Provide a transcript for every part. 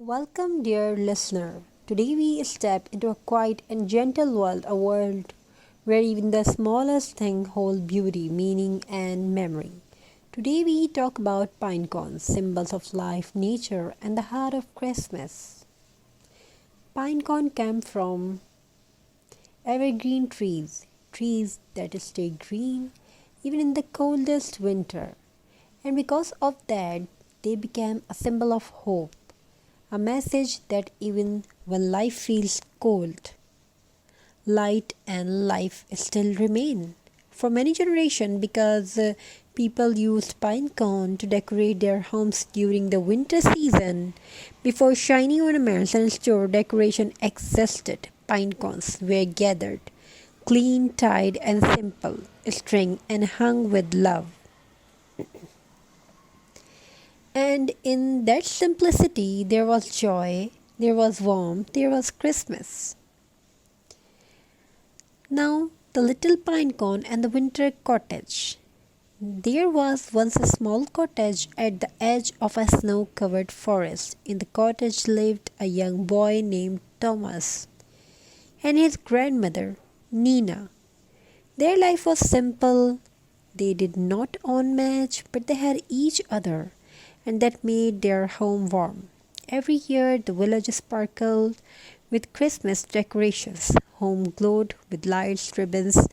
Welcome, dear listener. Today we step into a quiet and gentle world, a world where even the smallest thing holds beauty, meaning, and memory. Today we talk about pine cones, symbols of life, nature, and the heart of Christmas. Pine cone come from evergreen trees, trees that stay green even in the coldest winter. And because of that, they became a symbol of hope, a message that even when life feels cold, light and life still remain. For many generations, because people used pine cone to decorate their homes during the winter season, before shiny ornaments and store decoration existed, pine cones were gathered, clean, tied, and simple, string and hung with love. And in that simplicity, there was joy, there was warmth, there was Christmas. Now, the little pine cone and the winter cottage. There was once a small cottage at the edge of a snow covered forest. In the cottage lived a young boy named Thomas and his grandmother, Nina. Their life was simple. They did not own much, but they had each other, and that made their home warm. Every year, the village sparkled with Christmas decorations. Home glowed with lights, ribbons,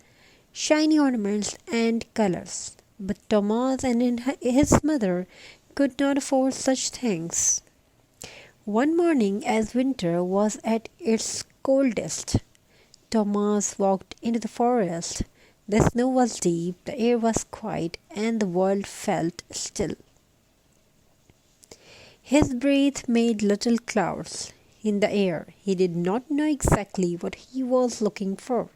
shiny ornaments, and colors. But Thomas and his mother could not afford such things. One morning, as winter was at its coldest, Thomas walked into the forest. The snow was deep, the air was quiet, and the world felt still. His breath made little clouds in the air. He did not know exactly what he was looking for.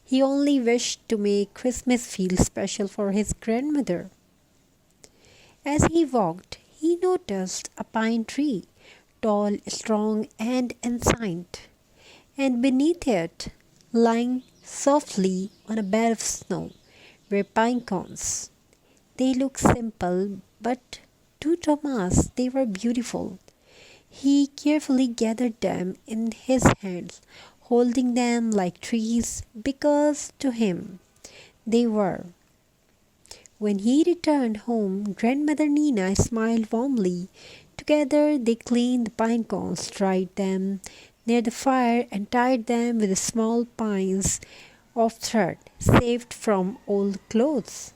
He only wished to make Christmas feel special for his grandmother. As he walked, he noticed a pine tree, tall, strong, and ancient, and beneath it, lying softly on a bed of snow, were pine cones. They looked simple, but to Thomas they were beautiful. He carefully gathered them in his hands, holding them like trees because to him they were. When he returned home, Grandmother Nina smiled warmly. Together they cleaned the pine cones, dried them near the fire, and tied them with small pines of thread saved from old clothes.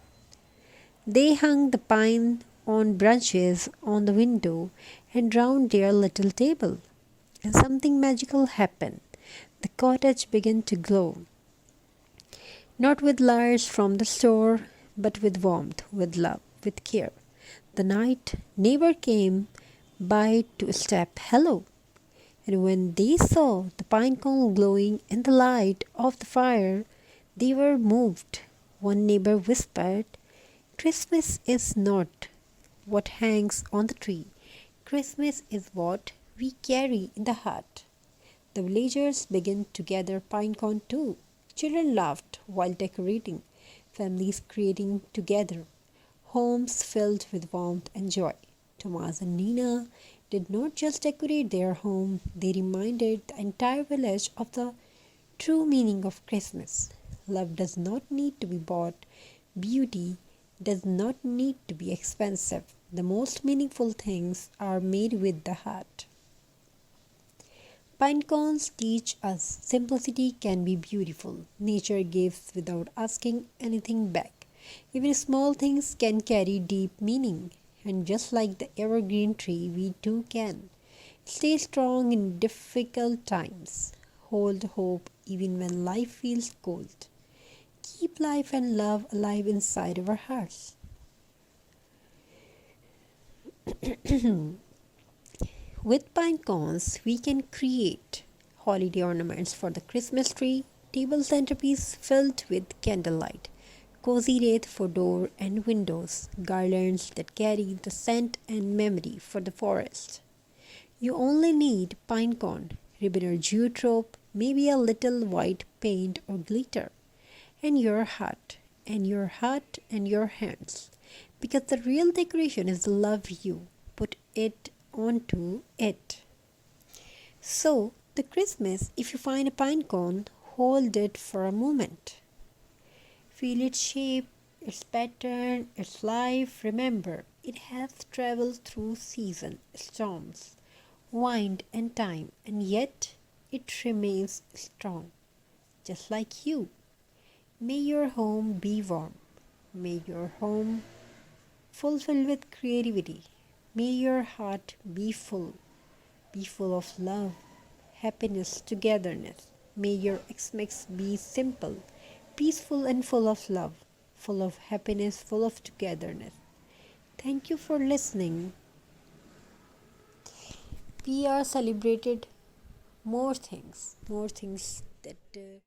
They hung the pine on branches on the window and round their little table. And something magical happened. The cottage began to glow, not with lights from the store, but with warmth, with love, with care. The night neighbor came by to step hello, and when they saw the pine cone glowing in the light of the fire, they were moved. One neighbor whispered, Christmas is not what hangs on the tree. Christmas is what we carry in the heart. The villagers began to gather pine cone too. Children laughed while decorating, families creating together, homes filled with warmth and joy. Thomas and Nina did not just decorate their home, they reminded the entire village of the true meaning of Christmas. Love does not need to be bought, beauty does not need to be expensive. The most meaningful things are made with the heart. Pine cones teach us simplicity can be beautiful. Nature gives without asking anything back. Even small things can carry deep meaning. And just like the evergreen tree, we too can. Stay strong in difficult times. Hold hope even when life feels cold. Keep life and love alive inside our hearts. With pine cones, we can create holiday ornaments for the Christmas tree, table centerpiece filled with candlelight, cozy wreath for door and windows, garlands that carry the scent and memory for the forest. You only need pine cone, ribbon or jute rope, maybe a little white paint or glitter, and your heart, and your heart, and your hands. Because the real decoration is the love you put it onto it. So, the Christmas, if you find a pine cone, hold it for a moment. Feel its shape, its pattern, its life. Remember, it has traveled through seasons, storms, wind, and time, and yet it remains strong, just like you. May your home be warm. May your home fulfill with creativity. May your heart be full of love, happiness, togetherness. May your Xmas be simple, peaceful, and full of love, full of happiness, full of togetherness. Thank you for listening. We are celebrated more things that